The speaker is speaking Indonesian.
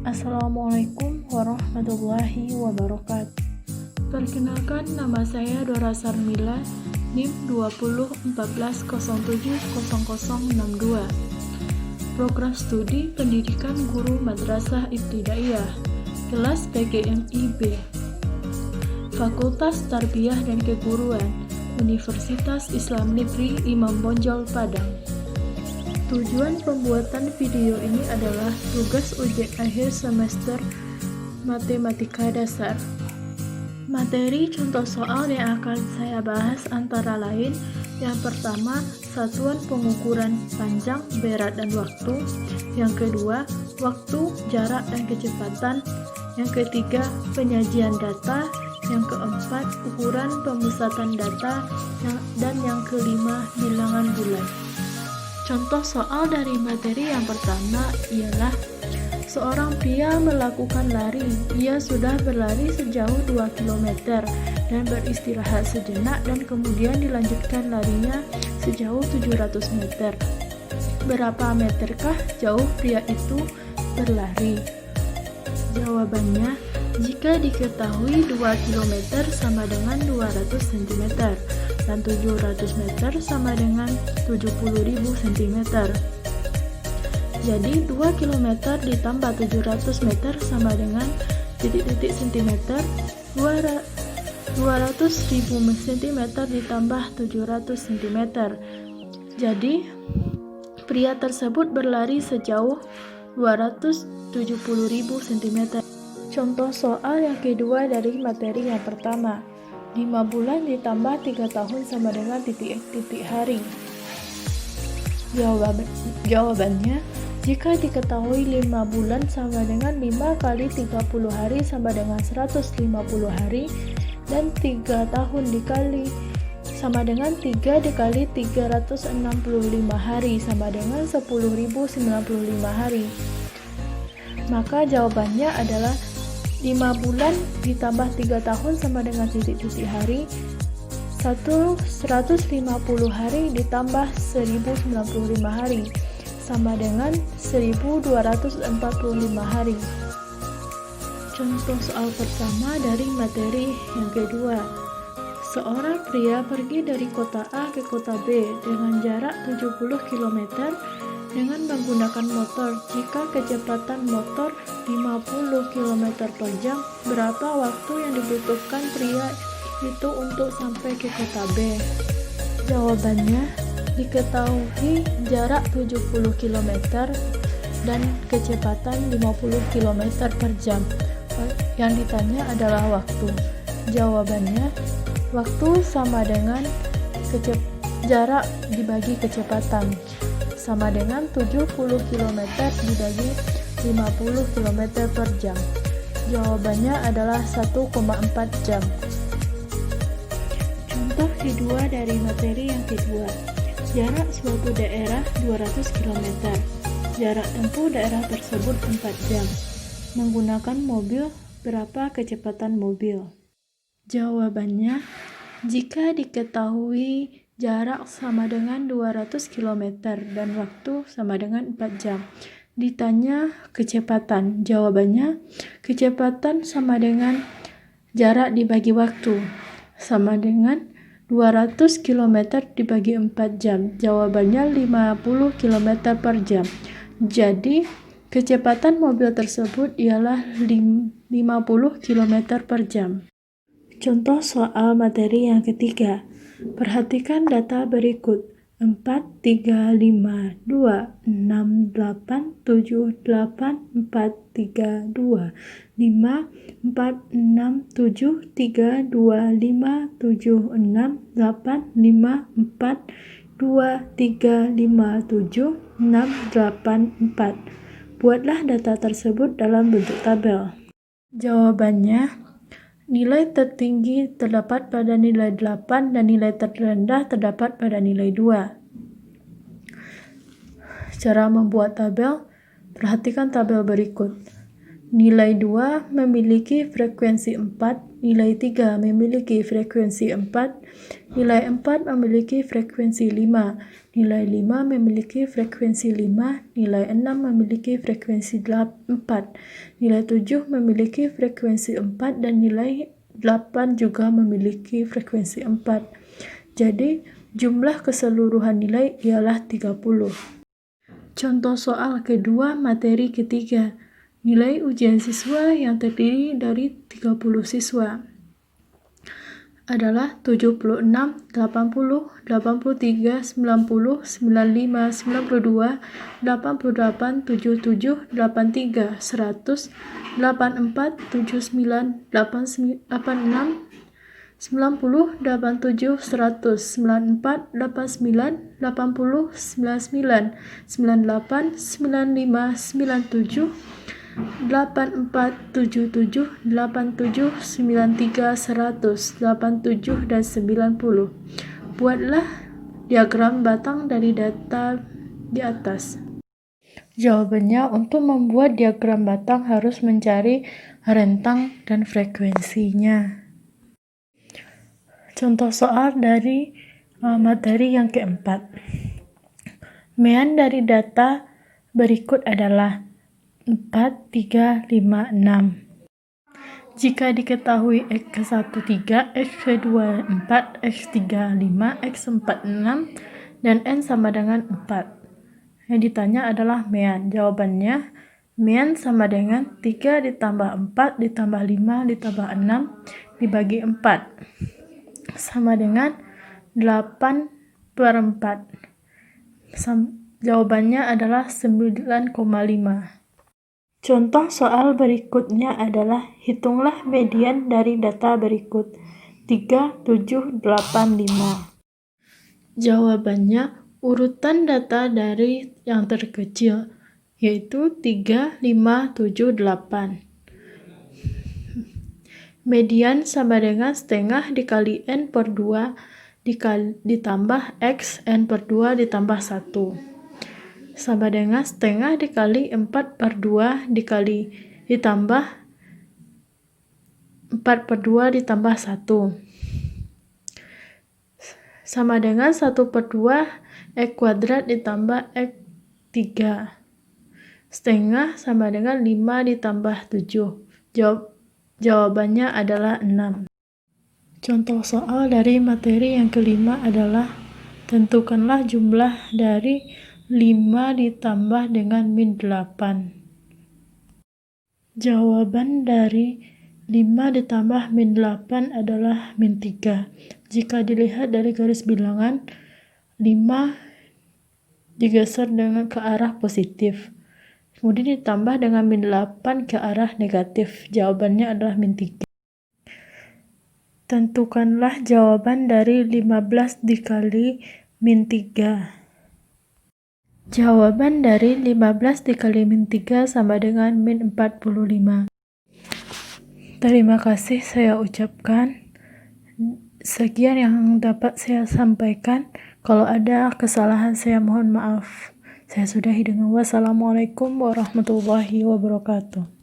Assalamualaikum warahmatullahi wabarakatuh. Perkenalkan, nama saya Dora Sarmila, NIM 2014070062. Program Studi Pendidikan Guru Madrasah Ibtidaiyah, kelas PGMI-B, Fakultas Tarbiyah dan Keguruan, Universitas Islam Negeri Imam Bonjol, Padang. Tujuan pembuatan video ini adalah tugas ujian akhir semester Matematika Dasar. Materi contoh soal yang akan saya bahas antara lain: yang pertama, satuan pengukuran panjang, berat, dan waktu; yang kedua, waktu, jarak, dan kecepatan; yang ketiga, penyajian data; yang keempat, ukuran pemusatan data; dan yang kelima, bilangan bulan. Contoh soal dari materi yang pertama ialah seorang pria melakukan lari. Ia sudah berlari sejauh 2 km dan beristirahat sejenak dan kemudian dilanjutkan larinya sejauh 700 meter. Berapa meterkah jauh pria itu berlari? Jawabannya, jika diketahui 2 km sama dengan 200 cm dan 700 meter sama dengan 70.000 cm. Jadi 2 km ditambah 700 meter sama dengan titik-titik centimeter, 200.000 cm ditambah 700 cm. Jadi pria tersebut berlari sejauh 270.000 cm. Contoh soal yang kedua dari materi yang pertama. 5 bulan ditambah 3 tahun sama dengan titik-titik hari. Jawabannya, jika diketahui 5 bulan sama dengan 5 kali 30 hari sama dengan 150 hari, dan 3 tahun dikali sama dengan 3 dikali 365 hari sama dengan 10.095 hari, maka jawabannya adalah 5 bulan ditambah 3 tahun sama dengan titik-titik hari, 150 hari ditambah 1095 hari sama dengan 1245 hari. Contoh soal pertama dari materi yang kedua. Seorang pria pergi dari kota A ke kota B dengan jarak 70 km dengan menggunakan motor. Jika kecepatan motor 50 km per jam, berapa waktu yang dibutuhkan pria itu untuk sampai ke kota B? Jawabannya, diketahui jarak 70 km dan kecepatan 50 km per jam. Yang ditanya adalah waktu. Jawabannya, waktu sama dengan jarak dibagi kecepatan, sama dengan 70 km dibagi 50 km per jam. Jawabannya adalah 1,4 jam. Contoh kedua dari materi yang kedua. Jarak suatu daerah 200 km. Jarak tempuh daerah tersebut 4 jam. Menggunakan mobil, berapa kecepatan mobil? Jawabannya, jika diketahui jarak sama dengan 200 km dan waktu sama dengan 4 jam. Ditanya kecepatan. Jawabannya, kecepatan sama dengan jarak dibagi waktu, sama dengan 200 km dibagi 4 jam. Jawabannya 50 km per jam. Jadi, kecepatan mobil tersebut ialah 50 km per jam. Contoh soal materi yang ketiga. Perhatikan data berikut. 4, 3, 5, 2, 6, 8, 7, 8, 4, 3, 2, 5, 4, 6, 7, 3, 2, 5, 7, 6, 8, 5, 4, 2, 3, 5, 7, 6, 8, 4. Buatlah data tersebut dalam bentuk tabel. Jawabannya, nilai tertinggi terdapat pada nilai 8 dan nilai terendah terdapat pada nilai 2. Cara membuat tabel, perhatikan tabel berikut. Nilai 2 memiliki frekuensi 4, nilai 3 memiliki frekuensi 4, nilai 4 memiliki frekuensi 5, nilai 5 memiliki frekuensi 5, nilai 6 memiliki frekuensi 4, nilai 7 memiliki frekuensi 4, dan nilai 8 juga memiliki frekuensi 4. Jadi, jumlah keseluruhan nilai ialah 30. Contoh soal kedua materi ketiga. Nilai ujian siswa yang terdiri dari 30 siswa adalah 76, 80, 83, 90, 95, 92, 88, 77, 83, 100, 84, 79, 86, 90, 87, 100, 94, 89, 80, 99, 98, 95, 97, 84, 77, 87, 93, 100, 87, dan 90. Buatlah diagram batang dari data di atas. Jawabannya, untuk membuat diagram batang harus mencari rentang dan frekuensinya. Contoh soal dari materi yang keempat. Mean dari data berikut adalah 4, 3, 5, 6. Jika diketahui X ke 1, 3, X ke 2, 4, X 3, 5, X 4, 6, dan N sama dengan 4. Yang ditanya adalah mean. Jawabannya, mean sama dengan 3 ditambah 4 ditambah 5 ditambah 6 dibagi 4. Sama dengan 8/4. Jawabannya adalah 9,5. Contoh soal berikutnya adalah hitunglah median dari data berikut 3, 7, 8, 5. Jawabannya, urutan data dari yang terkecil, yaitu 3, 5, 7, 8. Median sama dengan setengah dikali N per 2 ditambah X N per 2 ditambah 1. Sama dengan setengah dikali 4/2 ditambah 4/2 ditambah 1. Sama dengan 1/2 X kuadrat ditambah X 3. Setengah sama dengan 5 ditambah 7. Jawabannya adalah 6. Contoh soal dari materi yang kelima adalah tentukanlah jumlah dari 5 ditambah dengan min 8. Jawaban dari 5 ditambah min 8 adalah min 3. Jika dilihat dari garis bilangan, 5 digeser dengan ke arah positif. Kemudian ditambah dengan min 8 ke arah negatif. Jawabannya adalah min 3. Tentukanlah jawaban dari 15 dikali min 3. Jawaban dari 15 dikali min 3 sama dengan min 45. Terima kasih saya ucapkan. Sekian yang dapat saya sampaikan. Kalau ada kesalahan saya mohon maaf. Saya sudahi dengan wassalamualaikum warahmatullahi wabarakatuh.